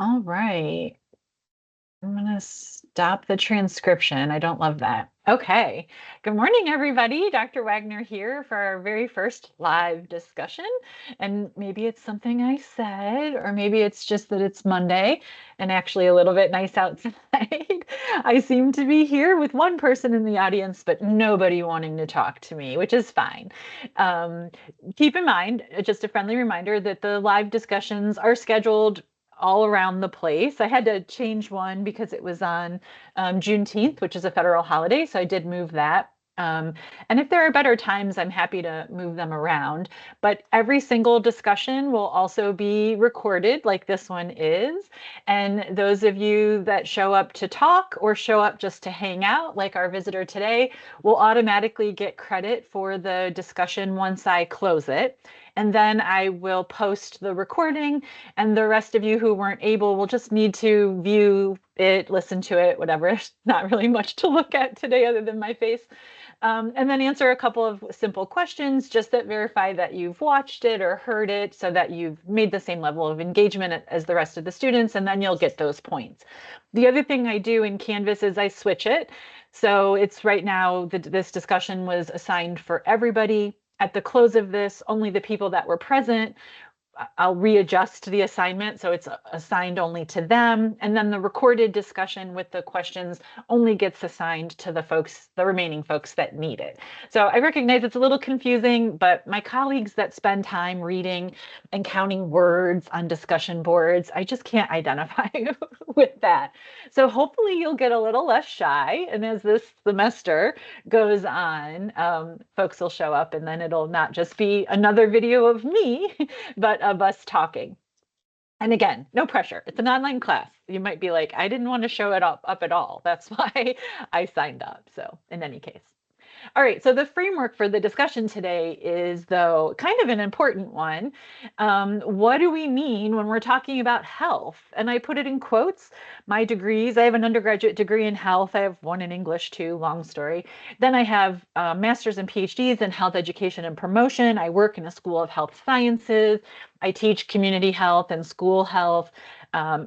All right. I'm going to stop the transcription. I don't love that. Okay. Good morning, everybody. Dr. Wagner here for our very first live discussion. And maybe it's something I said, or maybe it's just that it's Monday and actually a little bit nice outside. I seem to be here with one person in the audience, but nobody wanting to talk to me, which is fine. Um, Keep in mind, just a friendly reminder that the live discussions are scheduled all around the place. I had to change one because it was on Juneteenth, which is a federal holiday. So I did move that. And if there are better times, I'm happy to move them around. But every single discussion will also be recorded, like this one is. And those of you that show up to talk or show up just to hang out, like our visitor today, will automatically get credit for the discussion once I close it. And then I will post the recording, and the rest of you who weren't able will just need to view it, listen to it, whatever. There's not really much to look at today other than my face. And then answer a couple of simple questions just that verify that you've watched it or heard it so that you've made the same level of engagement as the rest of the students, and then you'll get those points. The other thing I do in Canvas is I switch it. So it's right now, this discussion was assigned for everybody. At the close of this, only the people that were present, I'll readjust the assignment so it's assigned only to them. And then the recorded discussion with the questions only gets assigned to the remaining folks that need it. So I recognize it's a little confusing, but my colleagues that spend time reading and counting words on discussion boards, I just can't identify with that. So hopefully you'll get a little less shy. And as this semester goes on, folks will show up, and then it'll not just be another video of me, but of us talking. And again, no pressure. It's an online class. You might be like, I didn't want to show it up at all. That's why I signed up. So in any case. All right, so the framework for the discussion today is, though, kind of an important one. What do we mean when we're talking about health? And I put it in quotes. My degrees, I have an undergraduate degree in health. I have one in English too, long story. Then I have master's and PhDs in health education and promotion. I work in a school of health sciences. I teach community health and school health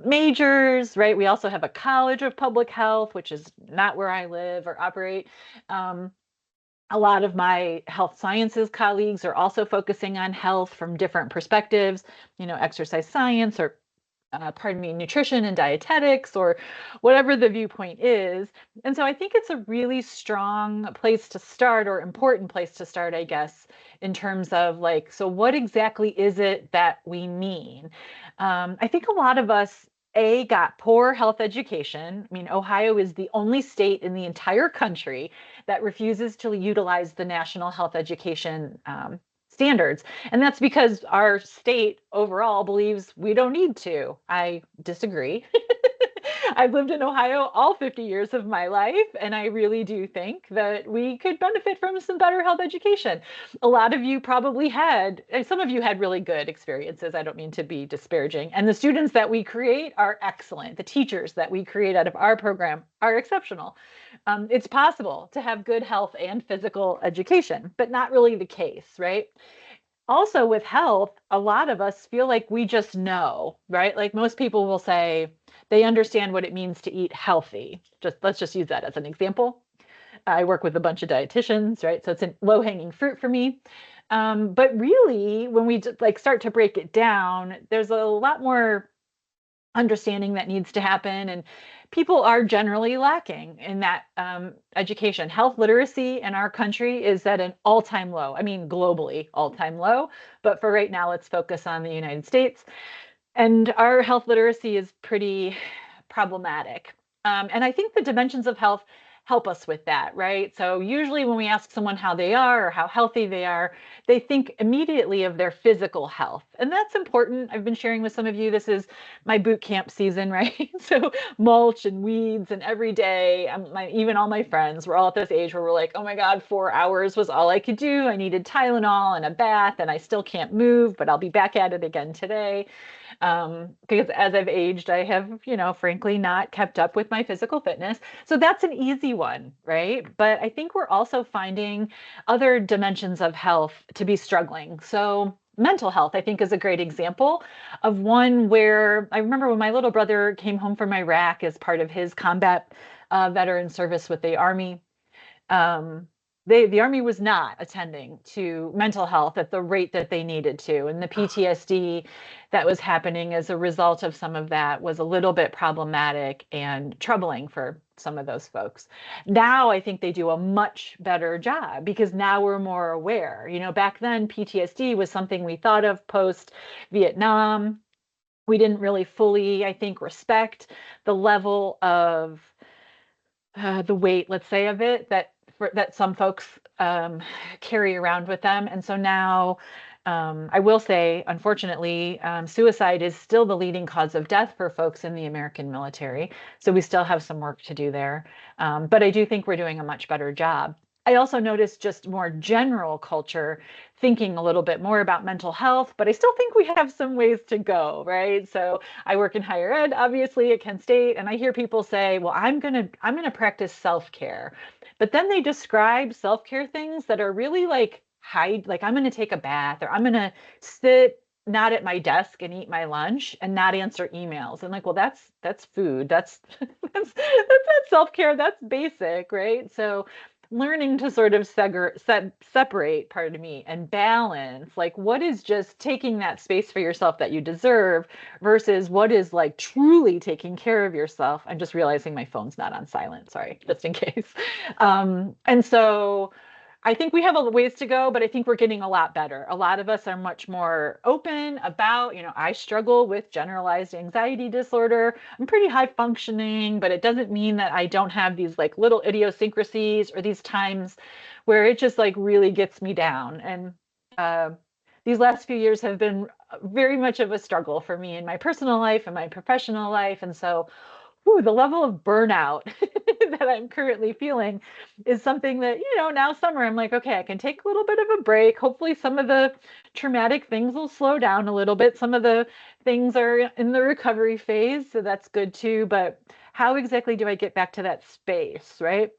majors, right? We also have a college of public health, which is not where I live or operate. Um, a lot of my health sciences colleagues are also focusing on health from different perspectives, exercise science or nutrition and dietetics or whatever the viewpoint is. And so I think it's a really strong place to start, or important place to start, I guess, in terms of like, so what exactly is it that we mean? I think a lot of us got poor health education. I mean, Ohio is the only state in the entire country that refuses to utilize the national health education standards. And that's because our state overall believes we don't need to. I disagree. I've lived in Ohio all 50 years of my life, and I really do think that we could benefit from some better health education. A lot of you probably had, some of you had really good experiences. I don't mean to be disparaging. And the students that we create are excellent. The teachers that we create out of our program are exceptional. It's possible to have good health and physical education, but not really the case, right? Also, with health, a lot of us feel like we just know, right? Like most people will say they understand what it means to eat healthy. Let's just use that as an example. I work with a bunch of dietitians, right? So it's a low-hanging fruit for me. But really, when we like start to break it down, there's a lot more understanding that needs to happen, and people are generally lacking in that education. Health literacy in our country is at an all-time low. I mean, globally all-time low, but for right now, let's focus on the United States. And our health literacy is pretty problematic. And I think the dimensions of health help us with that, right? So usually when we ask someone how they are or how healthy they are, they think immediately of their physical health. And that's important. I've been sharing with some of you, this is my boot camp season, right? So mulch and weeds, and every day, even all my friends, we're all at this age where we're like, oh my God, 4 hours was all I could do. I needed Tylenol and a bath, and I still can't move, but I'll be back at it again today. Because as I've aged, I have, frankly, not kept up with my physical fitness. So that's an easy one, right? But I think we're also finding other dimensions of health to be struggling. So mental health, I think, is a great example of one where I remember when my little brother came home from Iraq as part of his combat veteran service with the Army. um, the Army was not attending to mental health at the rate that they needed to, and the PTSD that was happening as a result of some of that was a little bit problematic and troubling for some of those folks. Now I think they do a much better job because now we're more aware. Back then PTSD was something we thought of post Vietnam. We didn't really fully, I think, respect the level of the weight, let's say, of it that some folks carry around with them. And so now, I will say, unfortunately, suicide is still the leading cause of death for folks in the American military. So we still have some work to do there. But I do think we're doing a much better job. I also noticed just more general culture thinking a little bit more about mental health, but I still think we have some ways to go, right? So I work in higher ed, obviously at Kent State, and I hear people say, "Well, I'm gonna practice self-care," but then they describe self-care things that are really like hide, like I'm gonna take a bath or I'm gonna sit not at my desk and eat my lunch and not answer emails. And like, well, that's food. That's not self-care. That's basic, right? So learning to sort of separate, pardon me, and balance, like what is just taking that space for yourself that you deserve versus what is like truly taking care of yourself. I'm just realizing my phone's not on silent, sorry, just in case. And so I think we have a ways to go, but I think we're getting a lot better. A lot of us are much more open about, I struggle with generalized anxiety disorder. I'm pretty high functioning, but it doesn't mean that I don't have these like little idiosyncrasies or these times where it just like really gets me down. And uh, these last few years have been very much of a struggle for me in my personal life and my professional life. And so the level of burnout that I'm currently feeling is something that, now summer, I'm like, okay, I can take a little bit of a break. Hopefully, some of the traumatic things will slow down a little bit. Some of the things are in the recovery phase, so that's good too. But how exactly do I get back to that space, right?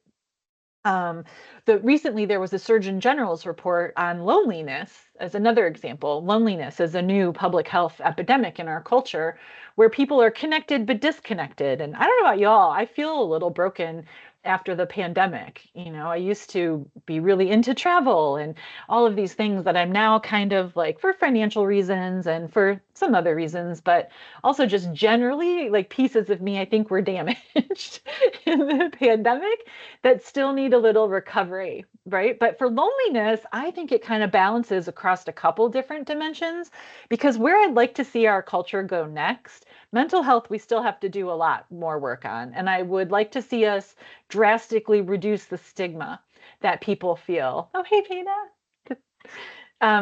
Um, Recently there was a Surgeon General's report on loneliness as another example. Loneliness is a new public health epidemic in our culture where people are connected but disconnected. And I don't know about y'all, I feel a little broken after the pandemic. I used to be really into travel and all of these things that I'm now kind of like for financial reasons and for some other reasons, but also just generally like pieces of me I think were damaged in the pandemic that still need a little recovery, right? But for loneliness, I think it kind of balances across a couple different dimensions because where I'd like to see our culture go next, mental health, we still have to do a lot more work on. And I would like to see us drastically reduce the stigma that people feel. Oh, hey, Pina.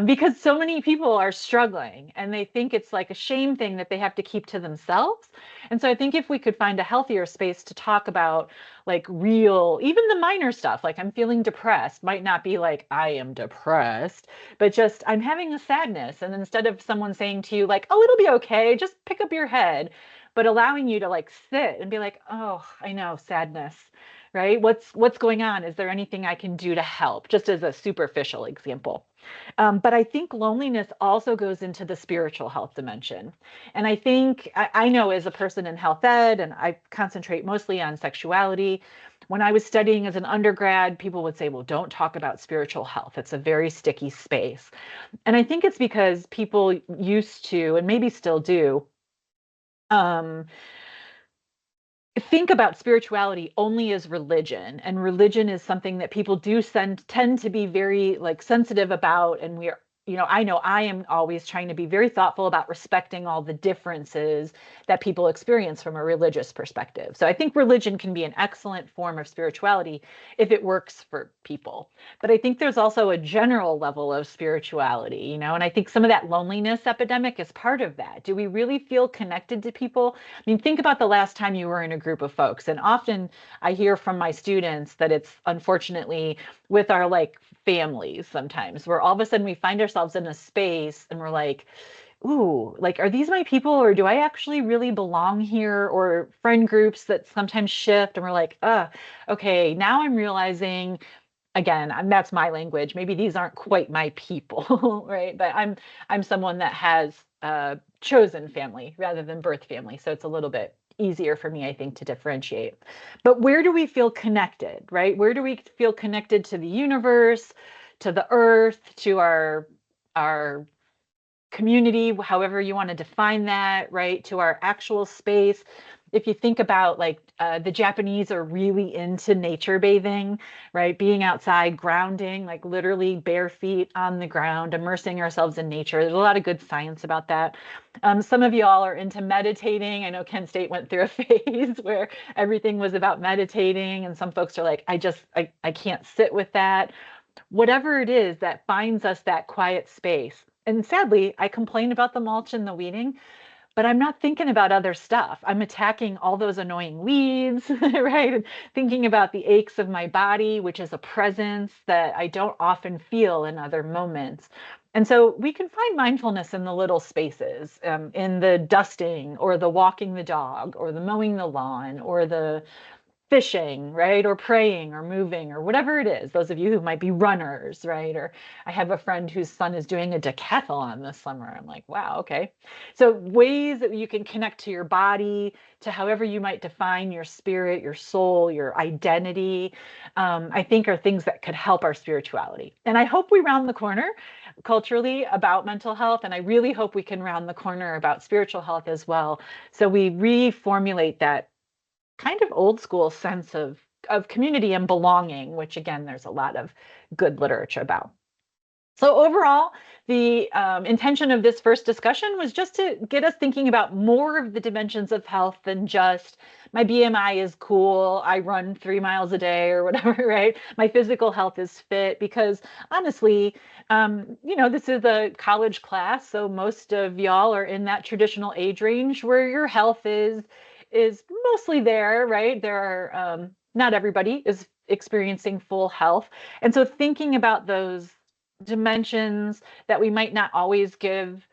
Because so many people are struggling and they think it's like a shame thing that they have to keep to themselves. And so I think if we could find a healthier space to talk about like real, even the minor stuff, like I'm feeling depressed, might not be like I am depressed, but just I'm having a sadness. And instead of someone saying to you, like, oh, it'll be okay, just pick up your head, but allowing you to like sit and be like, oh, I know, sadness. Right? What's going on? Is there anything I can do to help? Just as a superficial example. But I think loneliness also goes into the spiritual health dimension. And I think I know as a person in health ed, and I concentrate mostly on sexuality. When I was studying as an undergrad, people would say, well, don't talk about spiritual health. It's a very sticky space. And I think it's because people used to, and maybe still do, um, think about spirituality only as religion, and religion is something that people do tend to be very like sensitive about, and we're I know I am always trying to be very thoughtful about respecting all the differences that people experience from a religious perspective. So I think religion can be an excellent form of spirituality if it works for people. But I think there's also a general level of spirituality, and I think some of that loneliness epidemic is part of that. Do we really feel connected to people? I mean, think about the last time you were in a group of folks. And often I hear from my students that it's unfortunately with our like families sometimes where all of a sudden we find ourselves in a space and we're like, ooh, like, are these my people or do I actually really belong here? Or friend groups that sometimes shift and we're like, okay, now I'm realizing again, that's my language. Maybe these aren't quite my people, right? But I'm someone that has chosen family rather than birth family, so it's a little bit easier for me, I think, to differentiate. But where do we feel connected, right? Where do we feel connected to the universe, to the earth, to our community, however you want to define that, right, to our actual space? If you think about like the Japanese are really into nature bathing, right? Being outside, grounding, like literally bare feet on the ground, immersing ourselves in nature. There's a lot of good science about that. Some of y'all are into meditating. I know Kent State went through a phase where everything was about meditating, and some folks are like, I can't sit with that. Whatever it is that finds us that quiet space. And sadly, I complain about the mulch and the weeding, but I'm not thinking about other stuff. I'm attacking all those annoying weeds, right? And thinking about the aches of my body, which is a presence that I don't often feel in other moments. And so we can find mindfulness in the little spaces, in the dusting or the walking the dog or the mowing the lawn or the fishing, right? Or praying or moving or whatever it is. Those of you who might be runners, right? Or I have a friend whose son is doing a decathlon this summer. I'm like, wow, okay. So ways that you can connect to your body, to however you might define your spirit, your soul, your identity, I think are things that could help our spirituality. And I hope we round the corner culturally about mental health. And I really hope we can round the corner about spiritual health as well. So we reformulate that kind of old school sense of community and belonging, which again, there's a lot of good literature about. So overall, the intention of this first discussion was just to get us thinking about more of the dimensions of health than just my BMI is cool, I run 3 miles a day or whatever, right? My physical health is fit, because honestly, this is a college class, so most of y'all are in that traditional age range where your health is mostly there, right? There are not everybody is experiencing full health. And so thinking about those dimensions that we might not always give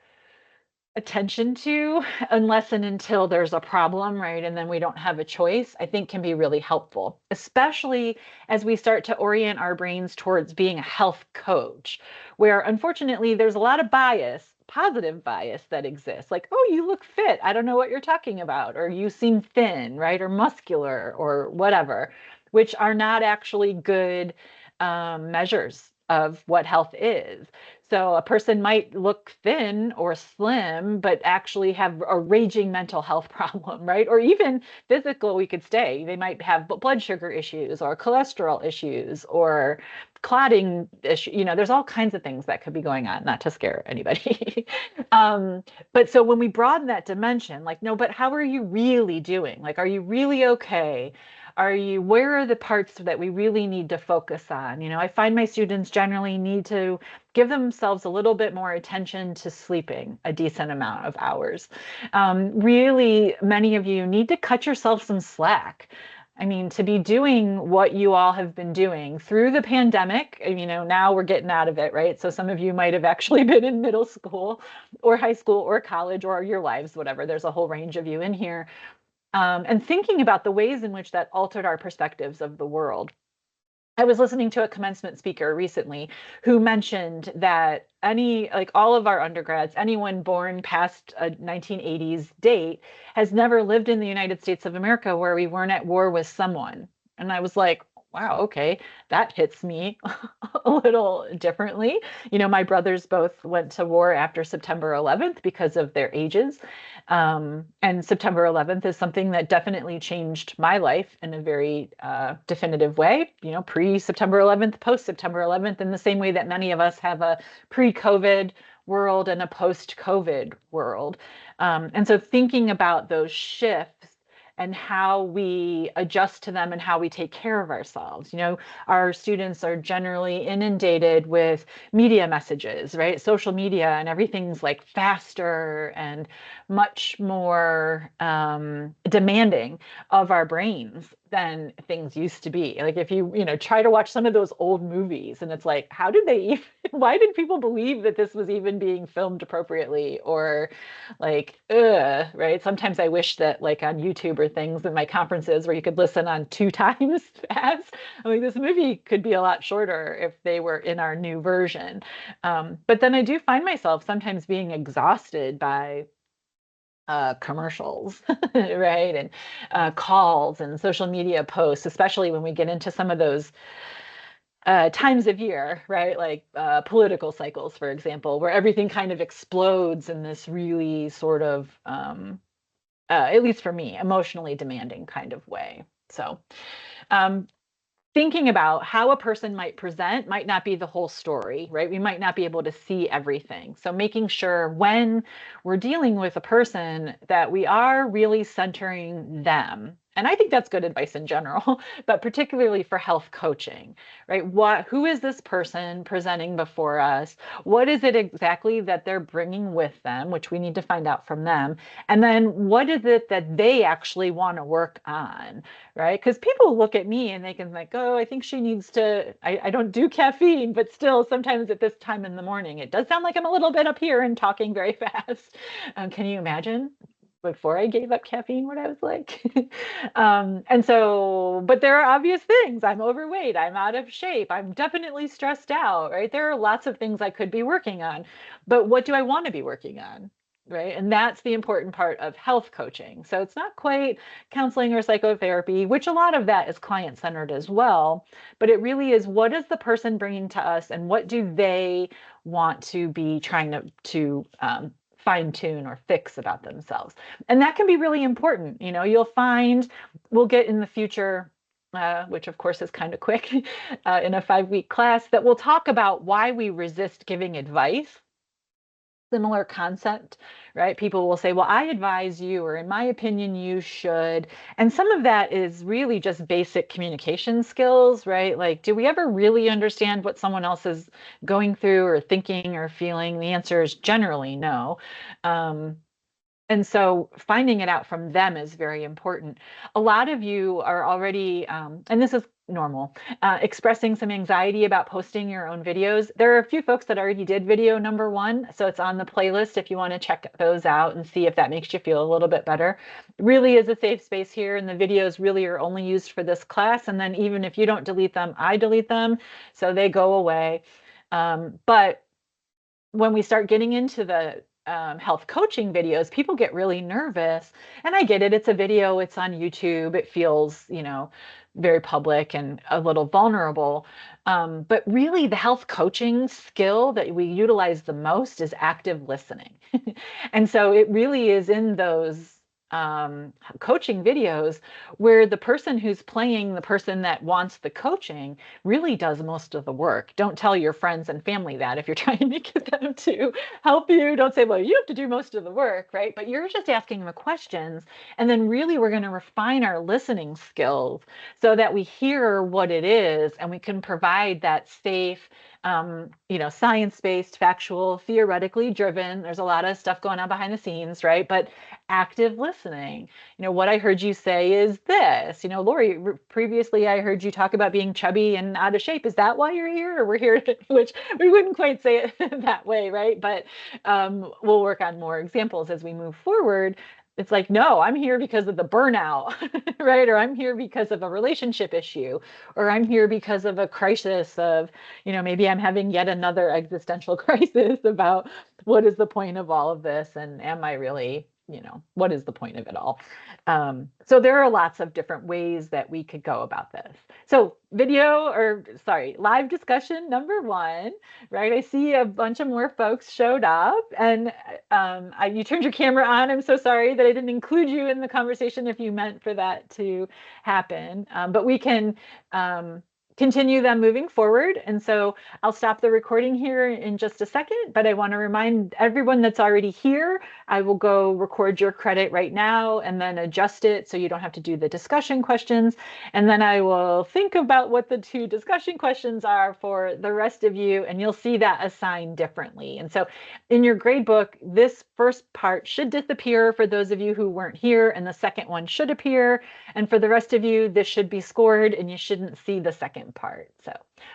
attention to unless and until there's a problem, right? And then we don't have a choice, I think can be really helpful, especially as we start to orient our brains towards being a health coach, where unfortunately there's a lot of bias, positive bias that exists. Like, oh, you look fit. I don't know what you're talking about. Or you seem thin, right? Or muscular or whatever, which are not actually good measures of what health is. So a person might look thin or slim, but actually have a raging mental health problem, right? Or even physical, we could say. They might have blood sugar issues or cholesterol issues or clotting issue. There's all kinds of things that could be going on, not to scare anybody. But so when we broaden that dimension, like, no, but how are you really doing? Like, are you really okay? Where are the parts that we really need to focus on? I find my students generally need to give themselves a little bit more attention to sleeping a decent amount of hours. Really, many of you need to cut yourself some slack. I mean, to be doing what you all have been doing through the pandemic, now we're getting out of it, right? So some of you might have actually been in middle school or high school or college or your lives, whatever. There's a whole range of you in here. And thinking about the ways in which that altered our perspectives of the world. I was listening to a commencement speaker recently who mentioned that all of our undergrads, anyone born past a 1980s date, has never lived in the United States of America where we weren't at war with someone. And I was like, wow, okay, that hits me a little differently. My brothers both went to war after September 11th because of their ages. And September 11th is something that definitely changed my life in a very definitive way, pre-September 11th, post-September 11th, in the same way that many of us have a pre-COVID world and a post-COVID world. And so thinking about those shifts and how we adjust to them and how we take care of ourselves. Our students are generally inundated with media messages, right? Social media, and everything's like faster and much more demanding of our brains. than things used to be. Like if you try to watch some of those old movies and it's like, how did they even, why did people believe that this was even being filmed appropriately? Or like, right? Sometimes I wish that like on YouTube or things in my conferences where you could listen on 2 times fast, I mean, this movie could be a lot shorter if they were in our new version. But then I do find myself sometimes being exhausted by commercials, right? And calls and social media posts, especially when we get into some of those times of year, right? Like political cycles, for example, where everything kind of explodes in this really sort of, at least for me, emotionally demanding kind of way. So, um, thinking about how a person might present might not be the whole story, right? We might not be able to see everything. So making sure when we're dealing with a person that we are really centering them. And I think that's good advice in general, but particularly for health coaching, right? Who is this person presenting before us? What is it exactly that they're bringing with them, which we need to find out from them? And then what is it that they actually want to work on? Right? Because people look at me and they can like, oh, I think she needs to, I don't do caffeine, but still sometimes at this time in the morning, it does sound like I'm a little bit up here and talking very fast. Can you imagine before I gave up caffeine what I was like? And so, but there are obvious things. I'm overweight, I'm out of shape, I'm definitely stressed out, right? There are lots of things I could be working on, but what do I want to be working on? Right. And that's the important part of health coaching. So it's not quite counseling or psychotherapy, which a lot of that is client centered as well. But it really is, what is the person bringing to us and what do they want to be trying to fine tune or fix about themselves? And that can be really important. You'll find we'll get in the future. Which of course is kind of quick in a 5-week class, that we'll talk about why we resist giving advice. Similar concept, right? People will say, well, I advise you, or in my opinion, you should. And some of that is really just basic communication skills, right? Like, do we ever really understand what someone else is going through or thinking or feeling? The answer is generally no. Um, and so finding it out from them is very important. A lot of you are already, and this is normal, expressing some anxiety about posting your own videos. There are a few folks that already did video number 1, so it's on the playlist if you want to check those out and see if that makes you feel a little bit better. It really is a safe space here, and the videos really are only used for this class. And then even if you don't delete them, I delete them, so they go away. But when we start getting into the health coaching videos, people get really nervous. And I get it. It's a video, it's on YouTube. It feels, very public and a little vulnerable. But really, the health coaching skill that we utilize the most is active listening. And so it really is in those coaching videos where the person who's playing the person that wants the coaching really does most of the work. Don't tell your friends and family that if you're trying to get them to help you. Don't say, well, you have to do most of the work, right? But you're just asking them questions. And then really we're going to refine our listening skills so that we hear what it is and we can provide that safe, science-based, factual, theoretically driven. There's a lot of stuff going on behind the scenes, right? But active listening. What I heard you say is this. Lori, previously I heard you talk about being chubby and out of shape. Is that why you're here? Or we're here, which we wouldn't quite say it that way, right? But we'll work on more examples as we move forward. It's like, no, I'm here because of the burnout, right? Or I'm here because of a relationship issue, or I'm here because of a crisis of, maybe I'm having yet another existential crisis about what is the point of all of this? And am I really, what is the point of it all? So there are lots of different ways that we could go about this. So live discussion number 1, right? I see a bunch of more folks showed up, and you turned your camera on. I'm so sorry that I didn't include you in the conversation if you meant for that to happen. But we can continue them moving forward. And so I'll stop the recording here in just a second, but I want to remind everyone that's already here, I will go record your credit right now and then adjust it so you don't have to do the discussion questions. And then I will think about what the 2 discussion questions are for the rest of you, and you'll see that assigned differently. And so in your grade book, this first part should disappear for those of you who weren't here, and the second one should appear. And for the rest of you, this should be scored and you shouldn't see the second part. So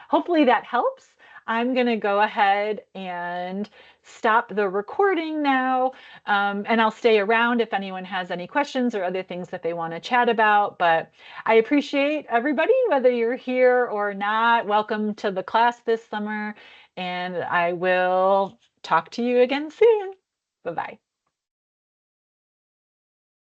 hopefully that helps. I'm going to go ahead and stop the recording now, and I'll stay around if anyone has any questions or other things that they want to chat about. But I appreciate everybody, whether you're here or not. Welcome to the class this summer, and I will talk to you again soon. Bye-bye.